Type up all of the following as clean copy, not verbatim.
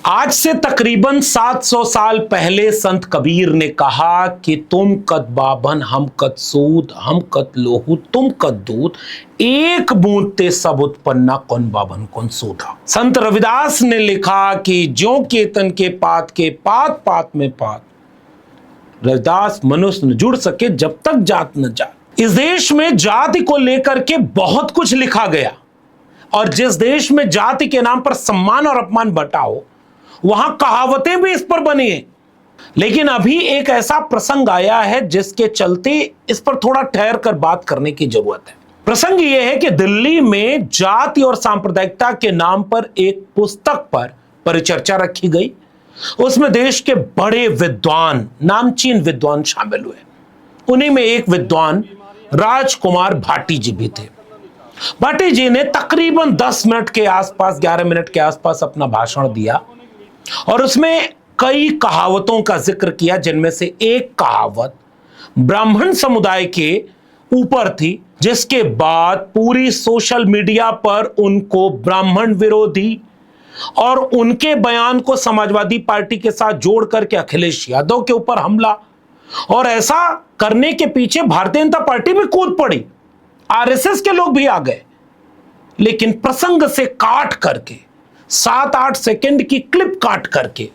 आज से तकरीबन 700 साल पहले संत कबीर ने कहा कि तुम कद बाभन हम कद सूद, हम कद लोहू तुम कद दूध, एक बूंद ते सब उत्पन्ना कौन बाभन कौन सूधा। संत रविदास ने लिखा कि ज्यों केतन के पात पात में पात, रविदास मनुष्य न जुड़ सके जब तक जात न जात। इस देश में जाति को लेकर के बहुत कुछ लिखा गया और जिस देश में जाति के नाम पर सम्मान और अपमान बटा हो वहां कहावतें भी इस पर बनी है। लेकिन अभी एक ऐसा प्रसंग आया है जिसके चलते इस पर थोड़ा ठहर कर बात करने की जरूरत है। प्रसंग यह है कि दिल्ली में जाति और सांप्रदायिकता के नाम पर एक पुस्तक पर परिचर्चा रखी गई। उसमें देश के बड़े विद्वान, नामचीन विद्वान शामिल हुए। उन्हीं में एक विद्वान राजकुमार भाटी जी भी थे। भाटी जी ने तकरीबन 10 मिनट के आसपास, 11 मिनट के आसपास अपना भाषण दिया और उसमें कई कहावतों का जिक्र किया, जिनमें से एक कहावत ब्राह्मण समुदाय के ऊपर थी, जिसके बाद पूरी सोशल मीडिया पर उनको ब्राह्मण विरोधी और उनके बयान को समाजवादी पार्टी के साथ जोड़ करके अखिलेश यादव के ऊपर हमला, और ऐसा करने के पीछे भारतीय जनता पार्टी भी कूद पड़ी, आरएसएस के लोग भी आ गए। लेकिन प्रसंग से काट करके 7-8 सेकंड की क्लिप काट करके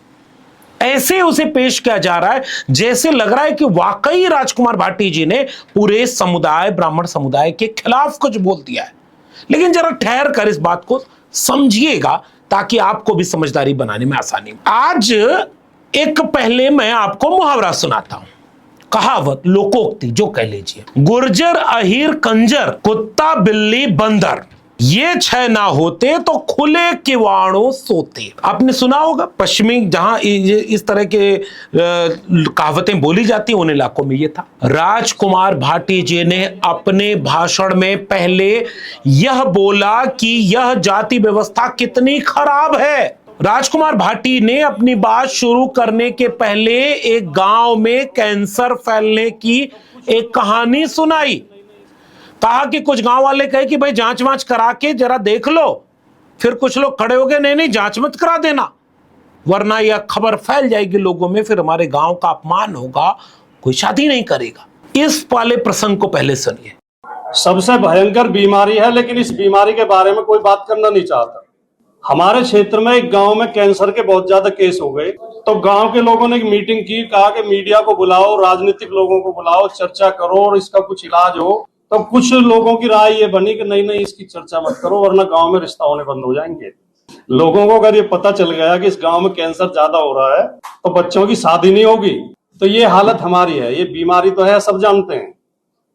ऐसे उसे पेश किया जा रहा है जैसे लग रहा है कि वाकई राजकुमार भाटी जी ने पूरे समुदाय, ब्राह्मण समुदाय के खिलाफ कुछ बोल दिया है। लेकिन जरा ठहर कर इस बात को समझिएगा ताकि आपको भी समझदारी बनाने में आसानी। आज एक पहले मैं आपको मुहावरा सुनाता हूं, कहावत, लोकोक्ति जो कह लीजिए। गुर्जर अहीर कंजर, कुत्ता बिल्ली बंदर, ये 6 ना होते तो खुले किवाड़ों सोते। आपने सुना होगा पश्चिमी जहां इस तरह के कहावतें बोली जाती हैं उन इलाकों में ये था। राजकुमार भाटी जी ने अपने भाषण में पहले यह बोला कि यह जाति व्यवस्था कितनी खराब है। राजकुमार भाटी ने अपनी बात शुरू करने के पहले एक गांव में कैंसर फैलने की एक कहानी सुनाई। कहा कि कुछ गांव वाले कहे कि भाई जांच वांच करा के जरा देख लो। फिर कुछ लोग खड़े हो गए, नहीं नहीं जांच मत करा देना वरना यह खबर फैल जाएगी लोगों में, फिर हमारे गांव का अपमान होगा, कोई शादी नहीं करेगा। इस वाले प्रसंग को पहले सुनिए। सबसे भयंकर बीमारी है, लेकिन इस बीमारी के बारे में कोई बात करना नहीं चाहता। हमारे क्षेत्र में एक गांव में कैंसर के बहुत ज्यादा केस हो गए, तो गांव के लोगों ने एक मीटिंग की, कहा कि मीडिया को बुलाओ, राजनीतिक लोगों को बुलाओ, चर्चा करो और इसका कुछ इलाज हो। तो कुछ लोगों की राय ये बनी कि नहीं नहीं इसकी चर्चा मत करो वरना गांव में रिश्ता होने बंद हो जाएंगे। लोगों को अगर ये पता चल गया कि इस गांव में कैंसर ज्यादा हो रहा है तो बच्चों की शादी नहीं होगी। तो ये हालत हमारी है। ये बीमारी तो है, सब जानते हैं,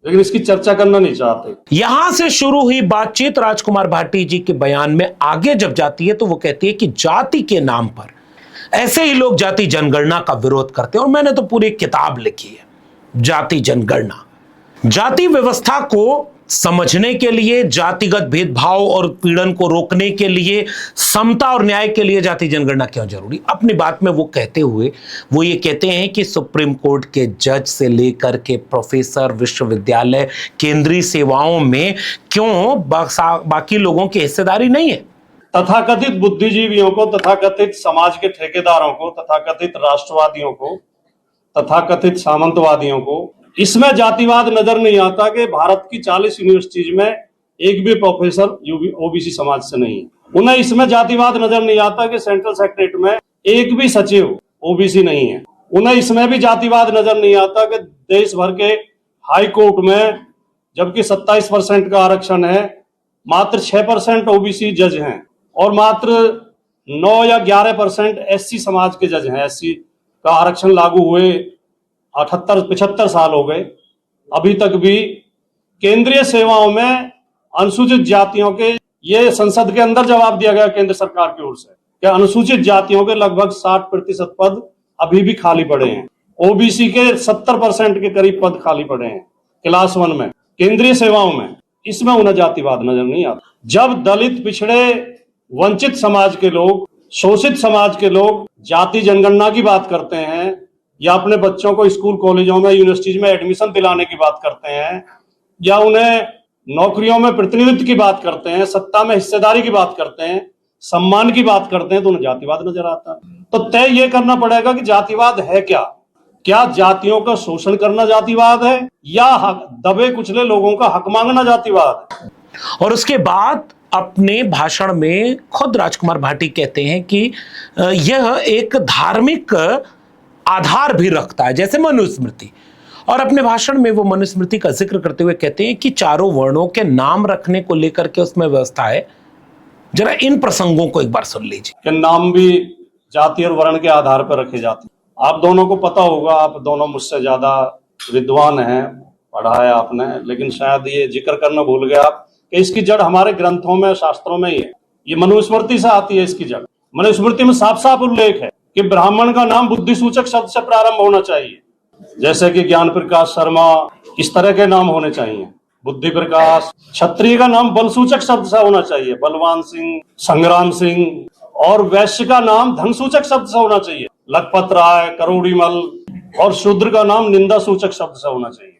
लेकिन इसकी चर्चा करना नहीं चाहते। यहां से शुरू हुई बातचीत राजकुमार भाटी जी के बयान में आगे जब जाती है तो वो कहती है कि जाति के नाम पर ऐसे ही लोग जाति जनगणना का विरोध करते हैं। और मैंने तो पूरी किताब लिखी है, जाति जनगणना। जाति व्यवस्था को समझने के लिए, जातिगत भेदभाव और पीड़न को रोकने के लिए, समता और न्याय के लिए जाति जनगणना क्यों जरूरी। अपनी बात में वो कहते हुए वो ये कहते हैं कि सुप्रीम कोर्ट के जज से लेकर के प्रोफेसर, विश्वविद्यालय, केंद्रीय सेवाओं में क्यों बाकी लोगों की हिस्सेदारी नहीं है। तथाकथित बुद्धिजीवियों को, तथाकथित समाज के ठेकेदारों को, तथाकथित राष्ट्रवादियों को, तथाकथित सामंतवादियों को इसमें जातिवाद नजर नहीं आता कि भारत की 40 यूनिवर्सिटीज में एक भी प्रोफेसर ओबीसी समाज से नहीं है। उन्हें इसमें जातिवाद नजर नहीं आता कि सेंट्रल सेक्रेटरीट में एक भी सचिव ओबीसी नहीं है। उन्हें इसमें भी जातिवाद नजर नहीं आता कि देश भर के हाई कोर्ट में जबकि 27% का आरक्षण है, मात्र 6% ओबीसी जज हैं और मात्र 9 या 11% एससी समाज के जज हैं। एससी का आरक्षण लागू हुए 78-75 साल हो गए, अभी तक भी केंद्रीय सेवाओं में अनुसूचित जातियों के, ये संसद के अंदर जवाब दिया गया केंद्र सरकार की ओर से कि अनुसूचित जातियों के लगभग 60% पद अभी भी खाली पड़े हैं। ओबीसी के 70% के करीब पद खाली पड़े हैं क्लास 1 में, केंद्रीय सेवाओं में। इसमें उन्हें जातिवाद नजर नहीं आता। जब दलित, पिछड़े, वंचित समाज के लोग, शोषित समाज के लोग जाति जनगणना की बात करते हैं या अपने बच्चों को स्कूल, कॉलेजों में, यूनिवर्सिटीज में एडमिशन दिलाने की बात करते हैं या उन्हें नौकरियों में प्रतिनिधित्व की बात करते हैं, सत्ता में हिस्सेदारी की बात करते हैं, सम्मान की बात करते हैं तो उन्हें जातिवाद नजर आता है। तो तय ये करना पड़ेगा कि जातिवाद है क्या? क्या जातियों का शोषण करना जातिवाद है, या दबे कुचले लोगों का हक मांगना जातिवाद है? और उसके बाद अपने भाषण में खुद राजकुमार भाटी कहते हैं कि यह एक धार्मिक आधार भी रखता है, जैसे मनुस्मृति। और अपने भाषण में वो मनुस्मृति का जिक्र करते हुए कहते हैं कि चारों वर्णों के नाम रखने को लेकर के उसमें व्यवस्था है। जरा इन प्रसंगों को एक बार सुन लीजिए। कि नाम भी जाति और वर्ण के आधार पर रखे जाते हैं। आप दोनों को पता होगा, आप दोनों मुझसे ज्यादा विद्वान हैं, पढ़ा है आपने, लेकिन शायद ये जिक्र करना भूल गए आप कि इसकी जड़ हमारे ग्रंथों में, शास्त्रों में ही है। ये मनुस्मृति से आती है इसकी जड़। मनुस्मृति में साफ साफ उल्लेख है कि ब्राह्मण का नाम बुद्धि सूचक शब्द से प्रारंभ होना चाहिए, जैसे कि ज्ञान प्रकाश शर्मा, इस तरह के नाम होने चाहिए। बुद्धि प्रकाश। क्षत्रिय का नाम बल सूचक शब्द से होना चाहिए, बलवान सिंह, संग्राम सिंह। और वैश्य का नाम धन सूचक शब्द से होना चाहिए, लखपत राय, करोड़ीमल। और शूद्र का नाम निंदा सूचक शब्द से होना चाहिए।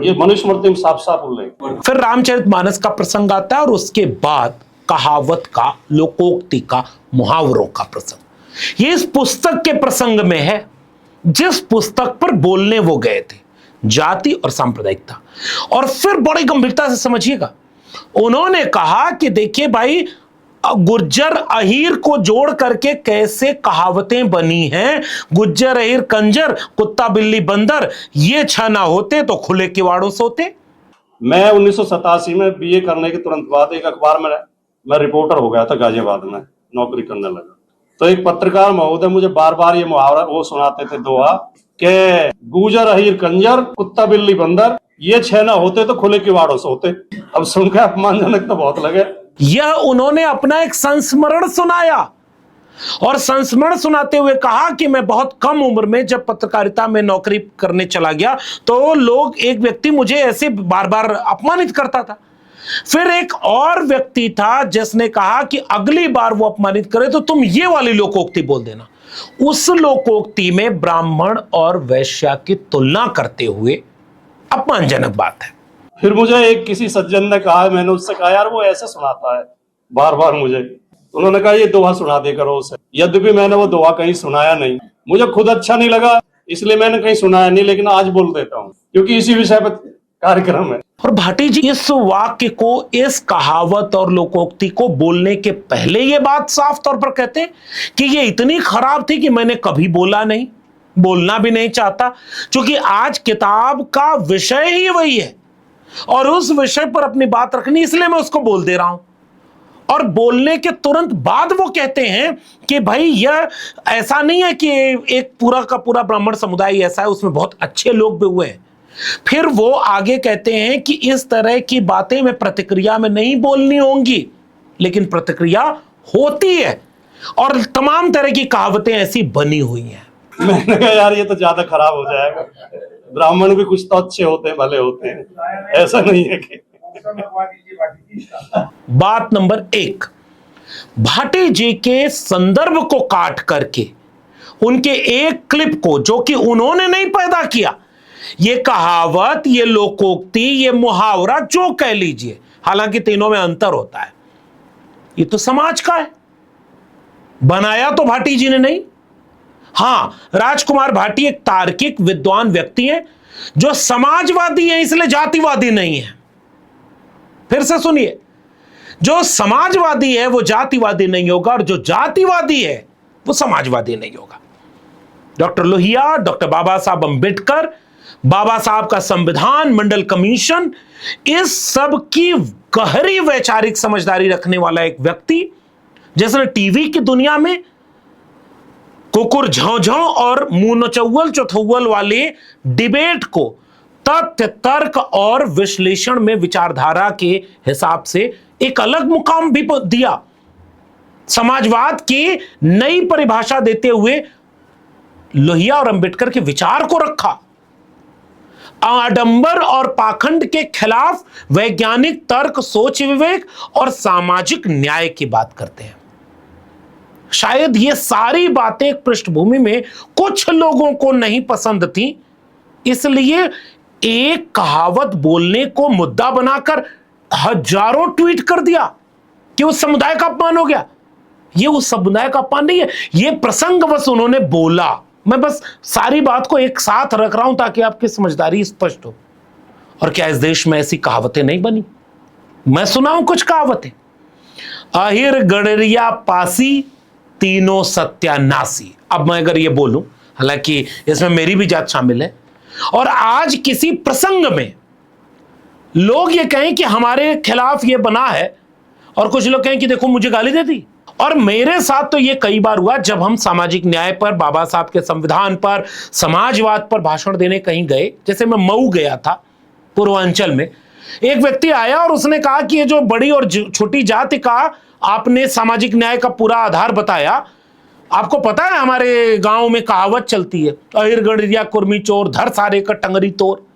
ये मनुस्मृति में साफ साफ उल्लेख। फिर रामचरितमानस का प्रसंग आता है और उसके बाद कहावत का, लोकोक्ति का, मुहावरों का प्रसंग। ये इस पुस्तक के प्रसंग में है जिस पुस्तक पर बोलने वो गए थे, जाति और सांप्रदायिकता। और फिर बड़ी गंभीरता से समझिएगा, उन्होंने कहा कि देखिए भाई, गुज्जर अहीर को जोड़ करके कैसे कहावतें बनी हैं। गुज्जर अहीर कंजर, कुत्ता बिल्ली बंदर, ये छह ना होते तो खुले किवाड़ों सोते। मैं 1987 में बीए करने के तुरंत बाद एक अखबार में मैं रिपोर्टर हो गया था, गाजियाबाद में नौकरी करने लगा। तो एक पत्रकार महोदय मुझे बार बार ये मुहावरा वो सुनाते थे, दोहा, के गुजर अहीर कंजर, कुत्ता बिल्ली बंदर, ये छह ना होते तो खुले किवाड़ों सोते। अब सुनकर अपमानजनक तो बहुत लगे। यह उन्होंने अपना एक संस्मरण सुनाया और संस्मरण सुनाते हुए कहा कि मैं बहुत कम उम्र में जब पत्रकारिता में नौकरी करने चला गया तो लोग, एक व्यक्ति मुझे ऐसे बार बार अपमानित करता था। फिर एक और व्यक्ति था जिसने कहा कि अगली बार वो अपमानित करे तो तुम ये वाली लोकोक्ति बोल देना। उस लोकोक्ति में ब्राह्मण और वैश्या की तुलना करते हुए अपमानजनक बात है। फिर मुझे एक किसी सज्जन ने कहा, मैंने उससे कहा यार वो ऐसे सुनाता है बार बार मुझे। उन्होंने कहा ये दोहा सुना दे करो उसे। यद्यपि मैंने वो दोहा कहीं सुनाया नहीं, मुझे खुद अच्छा नहीं लगा, इसलिए मैंने कहीं सुनाया नहीं, लेकिन आज बोल देता हूँ क्योंकि इसी विषय पर कार्यक्रम है। और भाटी जी इस वाक्य को, इस कहावत और लोकोक्ति को बोलने के पहले ये बात साफ तौर पर कहते हैं कि ये इतनी खराब थी कि मैंने कभी बोला नहीं, बोलना भी नहीं चाहता, क्योंकि आज किताब का विषय ही वही है और उस विषय पर अपनी बात रखनी, इसलिए मैं उसको बोल दे रहा हूं। और बोलने के तुरंत बाद वो कहते हैं कि भाई यह ऐसा नहीं है कि एक पूरा का पूरा ब्राह्मण समुदाय ऐसा है, उसमें बहुत अच्छे लोग भी हुए हैं। फिर वो आगे कहते हैं कि इस तरह की बातें मैं प्रतिक्रिया में नहीं बोलनी होंगी, लेकिन प्रतिक्रिया होती है और तमाम तरह की कहावतें ऐसी बनी हुई हैं। मैंने कहा यार ये तो ज्यादा खराब हो जाएगा, ब्राह्मण भी कुछ तो अच्छे होते हैं, भले होते हैं, ऐसा नहीं है कि। बात नंबर 1, भाटी जी के संदर्भ को काट करके उनके एक क्लिप को, जो कि उन्होंने नहीं पैदा किया, ये कहावत, ये लोकोक्ति, ये मुहावरा, जो कह लीजिए, हालांकि तीनों में अंतर होता है, ये तो समाज का है, बनाया तो भाटी जी ने नहीं। हां, राजकुमार भाटी एक तार्किक विद्वान व्यक्ति हैं जो समाजवादी हैं, इसलिए जातिवादी नहीं है। फिर से सुनिए, जो समाजवादी है वो जातिवादी नहीं होगा और जो जातिवादी है वो समाजवादी नहीं होगा। डॉक्टर लोहिया, डॉक्टर बाबा साहब अंबेडकर, बाबा साहब का संविधान, मंडल कमीशन, इस सब की गहरी वैचारिक समझदारी रखने वाला एक व्यक्ति, जिसने टीवी की दुनिया में कुकुर झौझौ और मुंह नचौवल चौथौवल वाले डिबेट को तथ्य, तर्क और विश्लेषण में विचारधारा के हिसाब से एक अलग मुकाम भी दिया, समाजवाद की नई परिभाषा देते हुए लोहिया और अंबेडकर के विचार को रखा, आडंबर और पाखंड के खिलाफ वैज्ञानिक तर्क, सोच विवेक और सामाजिक न्याय की बात करते हैं। शायद ये सारी बातें एक पृष्ठभूमि में कुछ लोगों को नहीं पसंद थी, इसलिए एक कहावत बोलने को मुद्दा बनाकर हजारों ट्वीट कर दिया कि उस समुदाय का अपमान हो गया। ये उस समुदाय का अपमान नहीं है, ये प्रसंग बस उन्होंने बोला। मैं बस सारी बात को एक साथ रख रहा हूं ताकि आपकी समझदारी स्पष्ट हो। और क्या इस देश में ऐसी कहावतें नहीं बनी? मैं सुनाऊं कुछ कहावतें। अहिर गडरिया पासी तीनों सत्यानाशी। अब मैं अगर ये बोलूं, हालांकि इसमें मेरी भी जात शामिल है, और आज किसी प्रसंग में लोग ये कहें कि हमारे खिलाफ ये बना है और कुछ लोग कहें कि देखो मुझे गाली दे दी। और मेरे साथ तो ये कई बार हुआ जब हम सामाजिक न्याय पर, बाबा साहब के संविधान पर, समाजवाद पर भाषण देने कहीं गए। जैसे मैं मऊ गया था पूर्वांचल में, एक व्यक्ति आया और उसने कहा कि ये जो बड़ी और छोटी जाति का आपने सामाजिक न्याय का पूरा आधार बताया, आपको पता है हमारे गांव में कहावत चलती है, अहिर गडरिया कुर्मी चोर धर सारे का टंगरी तोर।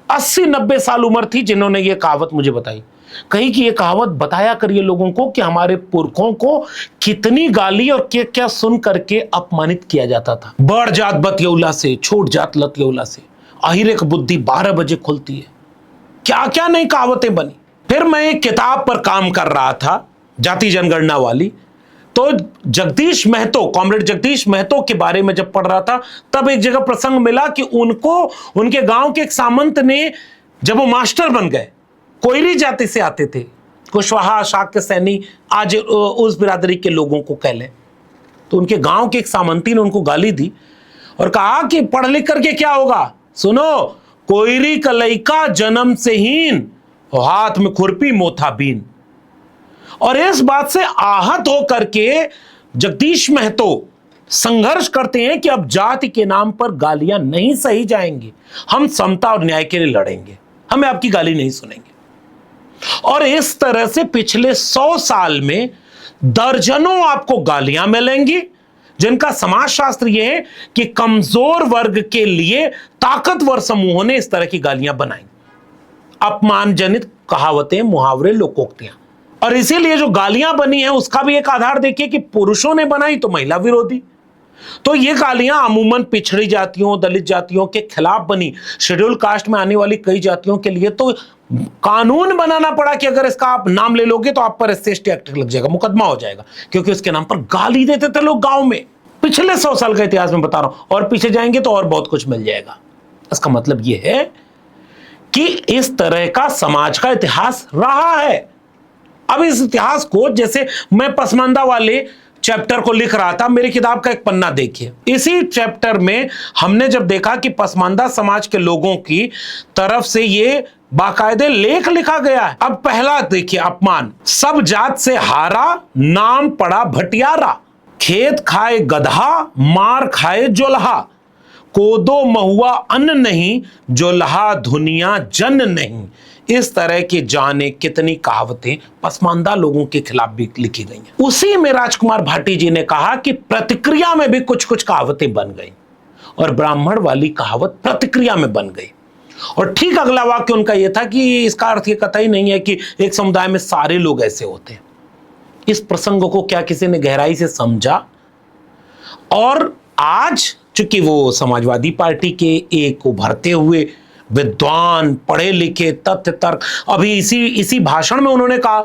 80-90 साल उम्र थी जिन्होंने ये कहावत मुझे बताई। कही कि ये कहावत बताया करिए लोगों को कि हमारे पुरखों को कितनी गाली और क्या क्या सुन करके अपमानित किया जाता था। बड़ जात बतियौला से, छोट जात लतियौला से, अहिरे की बुद्धि 12 बजे खुलती है। क्या क्या नई कहावतें बनी। फिर मैं एक किताब पर काम कर रहा था, जाति जनगणना वाली, तो जगदीश महतो, कॉमरेड जगदीश महतो के बारे में जब पढ़ रहा था, तब एक जगह प्रसंग मिला कि उनको उनके गांव के एक सामंत ने, जब वो मास्टर बन गए, कोयरी जाति से आते थे, कुशवाहा, शाक्य, सैनी, आज उस बिरादरी के लोगों को कह लें, तो उनके गांव के एक सामंती ने उनको गाली दी और कहा कि पढ़ लिख करके क्या होगा, सुनो, कोयरी कलैका जन्म से हीन, हाथ में खुरपी मोथा बीन। और इस बात से आहत होकर के जगदीश महतो संघर्ष करते हैं कि अब जाति के नाम पर गालियां नहीं सही जाएंगी, हम समता और न्याय के लिए लड़ेंगे, हमें आपकी गाली नहीं सुनेंगे। और इस तरह से पिछले 100 साल में दर्जनों आपको गालियां मिलेंगी, जिनका समाजशास्त्र यह है कि कमजोर वर्ग के लिए ताकतवर समूहों ने इस तरह की गालियां बनाई, अपमानजनित कहावतें, मुहावरे, लोकोक्तियां। और इसीलिए जो गालियां बनी है उसका भी एक आधार देखिए कि पुरुषों ने बनाई तो महिला विरोधी। तो ये गालियां अमूमन पिछड़ी जातियों, दलित जातियों के खिलाफ बनी। शेड्यूल कास्ट में आने वाली कई जातियों के लिए तो कानून बनाना पड़ा कि अगर इसका आप नाम ले लोगे तो आप पर SC/ST एक्ट लग जाएगा, मुकदमा हो जाएगा, क्योंकि उसके नाम पर गाली देते थे लोग गांव में। पिछले 100 साल का इतिहास में बता रहा हूं, और पीछे जाएंगे तो और बहुत कुछ मिल जाएगा। इसका मतलब यह है कि इस तरह का समाज का इतिहास रहा है। अब इस इतिहास को, जैसे मैं पसमानदा वाले चैप्टर को लिख रहा था, मेरी किताब का एक पन्ना देखिए, इसी चैप्टर में हमने जब देखा कि पसमानदा समाज के लोगों की तरफ से ये बाकायदे लेख लिखा गया है। अब पहला देखिए, अपमान, सब जात से हारा, नाम पड़ा भटियारा, खेत खाए गधा, मार खाए जोल्हा, कोदो महुआ अन्न नहीं, जोल्हा धुनिया जन नहीं। इस तरह की जाने कितनी कहावतें पसमानदा लोगों के खिलाफ भी लिखी गई हैं। उसी में राजकुमार भाटी जी ने कहा कि प्रतिक्रिया में भी कुछ कुछ कहावतें बन गई, और ब्राह्मण वाली कहावत प्रतिक्रिया में बन गई। और ठीक अगला वाक्य उनका यह था कि इसका अर्थ यह कतई नहीं है कि एक समुदाय में सारे लोग ऐसे होते हैं। इस प्रसंग को क्या किसी ने गहराई से समझा? और आज चूंकि वो समाजवादी पार्टी के एक उभरते हुए विद्वान, पढ़े लिखे, तथ्य तर्क, अभी इसी भाषण में उन्होंने कहा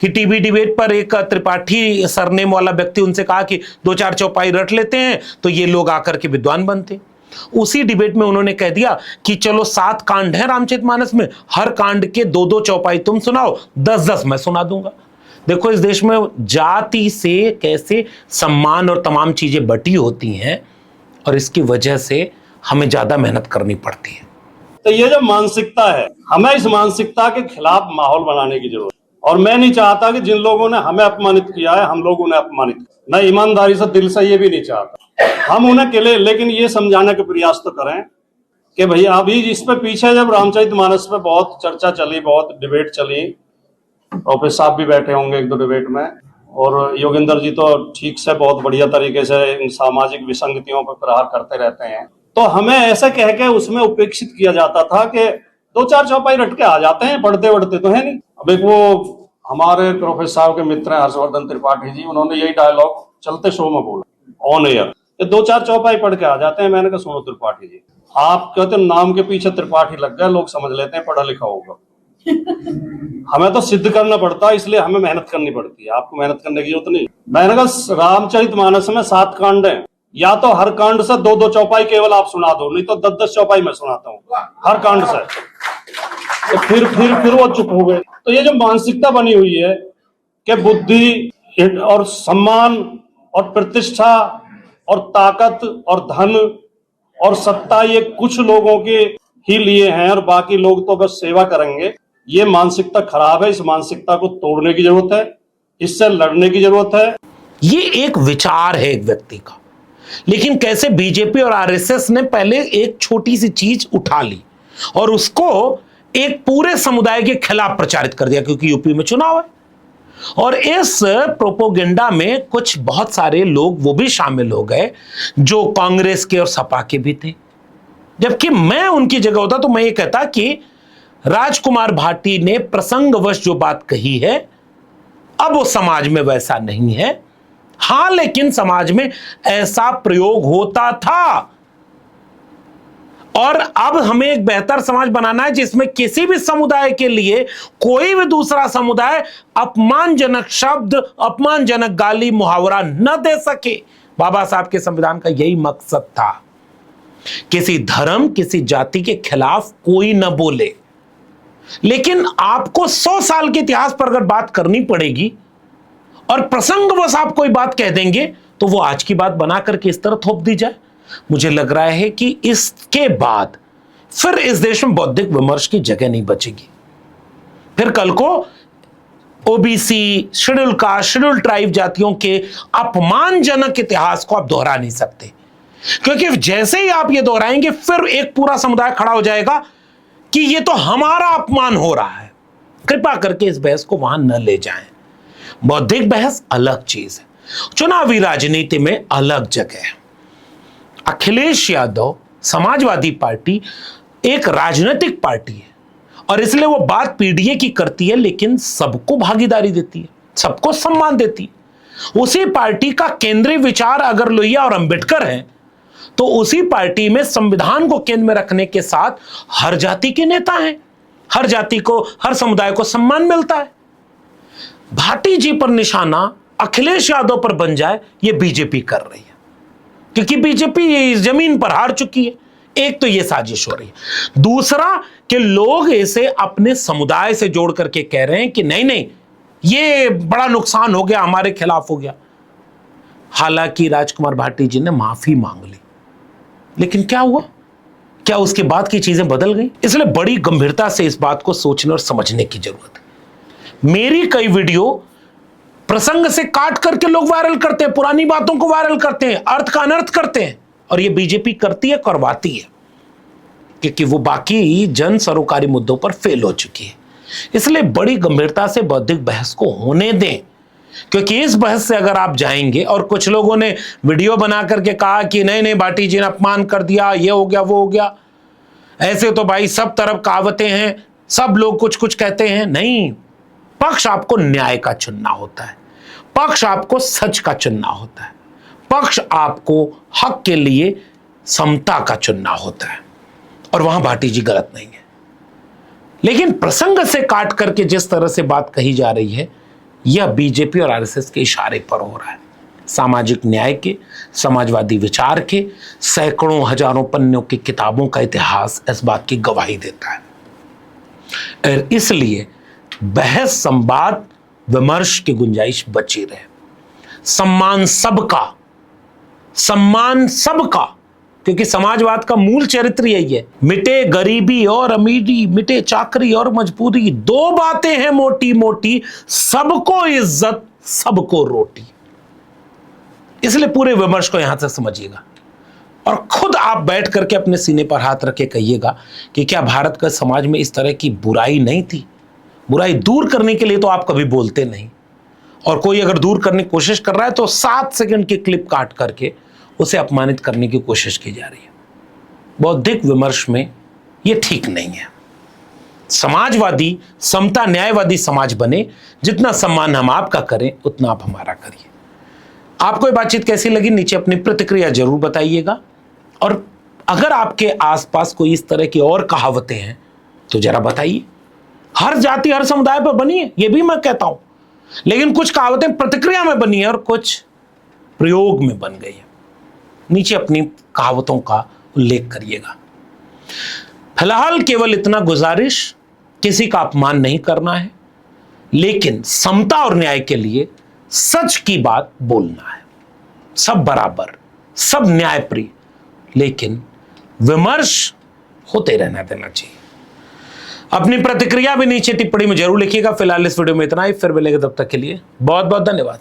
कि टीवी डिबेट पर एक त्रिपाठी सरनेम वाला व्यक्ति उनसे कहा कि 2-4 चौपाई रट लेते हैं तो ये लोग आकर के विद्वान बनते। उसी डिबेट में उन्होंने कह दिया कि चलो 7 कांड हैं रामचरितमानस में, हर कांड के 2-2 चौपाई तुम सुनाओ, 10-10 मैं सुना दूंगा। देखो इस देश में जाति से कैसे सम्मान और तमाम चीजें बटी होती हैं, और इसकी वजह से हमें ज्यादा मेहनत करनी पड़ती है। तो ये जो मानसिकता है, हमें इस मानसिकता के खिलाफ माहौल बनाने की जरूरत है। और मैं नहीं चाहता कि जिन लोगों ने हमें अपमानित किया है हम लोग उन्हें अपमानित करें, मैं ईमानदारी से दिल से ये भी नहीं चाहता। हम उन्हें के लिए लेकिन ये समझाने का प्रयास तो करें कि भैया अभी इस पे पीछे जब रामचरितमानस पे बहुत चर्चा चली, बहुत डिबेट चली, प्रोफेसर साहब भी बैठे होंगे 1-2 डिबेट में, और योगेंद्र जी तो ठीक से बहुत बढ़िया तरीके से इन सामाजिक विसंगतियों पर प्रहार करते रहते हैं। तो हमें ऐसे कह के उसमें उपेक्षित किया जाता था कि 2-4 चौपाई रट के आ जाते हैं, पढ़ते वढ़ते तो है नहीं। अब एक वो हमारे प्रोफेसर साहब के मित्र हैं हर्षवर्धन त्रिपाठी जी, उन्होंने यही डायलॉग चलते शो में बोला ऑन एयर, 2-4 चौपाई पढ़ के आ जाते हैं। मैंने कहा सुनो त्रिपाठी जी, आप कहते नाम के पीछे त्रिपाठी लग गए, लोग समझ लेते हैं पढ़ा लिखा होगा, हमें तो सिद्ध करना पड़ता है, इसलिए हमें मेहनत करनी पड़ती है। आपको मेहनत करने की जरूरत नहीं। मैंने कहा रामचरितमानस में 7 कांड हैं, या तो हर कांड से 2-2 चौपाई केवल आप सुना दो, नहीं तो 10-10 चौपाई मैं सुनाता हूँ हर कांड से। तो फिर वो चुप हो गए। तो ये जो मानसिकता बनी हुई है कि बुद्धि और सम्मान और प्रतिष्ठा और ताकत और धन और सत्ता ये कुछ लोगों के ही लिए हैं और बाकी लोग तो बस सेवा करेंगे, ये मानसिकता खराब है। इस मानसिकता को तोड़ने की जरूरत है, इससे लड़ने की जरूरत है। ये एक विचार है एक व्यक्ति का, लेकिन कैसे बीजेपी और आरएसएस ने पहले एक छोटी सी चीज उठा ली और उसको एक पूरे समुदाय के खिलाफ प्रचारित कर दिया, क्योंकि यूपी में चुनाव है। और इस प्रोपोगेंडा में कुछ बहुत सारे लोग वो भी शामिल हो गए जो कांग्रेस के और सपा के भी थे, जबकि मैं उनकी जगह होता तो मैं ये कहता कि राजकुमार भाटी ने प्रसंगवश जो बात कही है अब वो समाज में वैसा नहीं है। हां, लेकिन समाज में ऐसा प्रयोग होता था और अब हमें एक बेहतर समाज बनाना है जिसमें किसी भी समुदाय के लिए कोई भी दूसरा समुदाय अपमानजनक शब्द, अपमानजनक गाली, मुहावरा न दे सके। बाबा साहब के संविधान का यही मकसद था, किसी धर्म, किसी जाति के खिलाफ कोई न बोले। लेकिन आपको 100 साल के इतिहास पर अगर बात करनी पड़ेगी और प्रसंगवश आप कोई बात कह देंगे तो वो आज की बात बना करके इस तरह थोप दी जाए। मुझे लग रहा है कि इसके बाद फिर इस देश में बौद्धिक विमर्श की जगह नहीं बचेगी। फिर कल को OBC, schedule caste, schedule tribe जातियों के अपमानजनक इतिहास को आप दोहरा नहीं सकते, क्योंकि जैसे ही आप ये दोहराएंगे फिर एक पूरा समुदाय खड़ा हो जाएगा कि ये तो हमारा अपमान हो रहा है। कृपा करके इस बहस को वहां न ले जाएं। बौद्धिक बहस अलग चीज है, चुनावी राजनीति में अलग जगह है। अखिलेश यादव समाजवादी पार्टी एक राजनीतिक पार्टी है और इसलिए वो बात पीडीए की करती है, लेकिन सबको भागीदारी देती है, सबको सम्मान देती है। उसी पार्टी का केंद्रीय विचार अगर लोहिया और अंबेडकर है तो उसी पार्टी में संविधान को केंद्र में रखने के साथ हर जाति के नेता हैं, हर जाति को, हर समुदाय को सम्मान मिलता है। भाटी जी पर निशाना अखिलेश यादव पर बन जाए, ये बीजेपी कर रही है, क्योंकि बीजेपी जमीन पर हार चुकी है। एक तो ये साजिश हो रही है, दूसरा कि लोग इसे अपने समुदाय से जोड़ करके कह रहे हैं कि नहीं नहीं ये बड़ा नुकसान हो गया, हमारे खिलाफ हो गया। हालांकि राजकुमार भाटी जी ने माफी मांग ली, लेकिन क्या हुआ? क्या उसके बाद की चीजें बदल गई? इसलिए बड़ी गंभीरता से इस बात को सोचने और समझने की जरूरत है। मेरी कई वीडियो प्रसंग से काट करके लोग वायरल करते हैं, पुरानी बातों को वायरल करते हैं, अर्थ का अनर्थ करते हैं, और ये बीजेपी करती है, करवाती है, क्योंकि वो बाकी जन सरोकारी मुद्दों पर फेल हो चुकी है। इसलिए बड़ी गंभीरता से बौद्धिक बहस को होने दें, क्योंकि इस बहस से अगर आप जाएंगे, और कुछ लोगों ने वीडियो बना करके कहा कि नहीं नहीं भाटी जी ने अपमान कर दिया, ये हो गया वो हो गया, ऐसे तो भाई सब तरफ कहावतें हैं, सब लोग कुछ कुछ कहते हैं। नहीं, पक्ष आपको न्याय का चुनना होता है, पक्ष आपको सच का चुनना होता है, पक्ष आपको हक के लिए समता का चुनना होता है, और वहां भाटी जी गलत नहीं है। लेकिन प्रसंग से काट करके जिस तरह से बात कही जा रही है, यह बीजेपी और आरएसएस के इशारे पर हो रहा है। सामाजिक न्याय के, समाजवादी विचार के सैकड़ों हजारों पन्नों की किताबों का इतिहास इस बात की गवाही देता है। और इसलिए बहस, संवाद, विमर्श की गुंजाइश बची रहे। सम्मान सबका, सम्मान सबका, क्योंकि समाजवाद का मूल चरित्र यही है, मिटे गरीबी और अमीरी, मिटे चाकरी और मजबूरी, दो बातें हैं मोटी मोटी, सबको इज्जत सबको रोटी। इसलिए पूरे विमर्श को यहां से समझिएगा और खुद आप बैठ करके अपने सीने पर हाथ रख के कहिएगा कि क्या भारत का समाज में इस तरह की बुराई नहीं थी? बुराई दूर करने के लिए तो आप कभी बोलते नहीं, और कोई अगर दूर करने की कोशिश कर रहा है तो 7 सेकंड की क्लिप काट करके उसे अपमानित करने की कोशिश की जा रही है। बौद्धिक विमर्श में यह ठीक नहीं है। समाजवादी, समता, न्यायवादी समाज बने, जितना सम्मान हम आपका करें उतना आप हमारा करिए। आपको ये बातचीत कैसी लगी नीचे अपनी प्रतिक्रिया जरूर बताइएगा, और अगर आपके आसपास कोई इस तरह की और कहावतें हैं तो जरा बताइए। हर जाति हर समुदाय पर बनी है, ये भी मैं कहता हूं, लेकिन कुछ कहावतें प्रतिक्रिया में बनी है और कुछ प्रयोग में बन गई है। नीचे अपनी कहावतों का उल्लेख करिएगा। फिलहाल केवल इतना गुजारिश, किसी का अपमान नहीं करना है, लेकिन समता और न्याय के लिए सच की बात बोलना है। सब बराबर, सब न्यायप्रिय, लेकिन विमर्श होते रहना देना चाहिए। अपनी प्रतिक्रिया भी नीचे टिप्पणी में जरूर लिखिएगा। फिलहाल इस वीडियो में इतना ही, फिर मिलेंगे, तब तक के लिए बहुत बहुत धन्यवाद।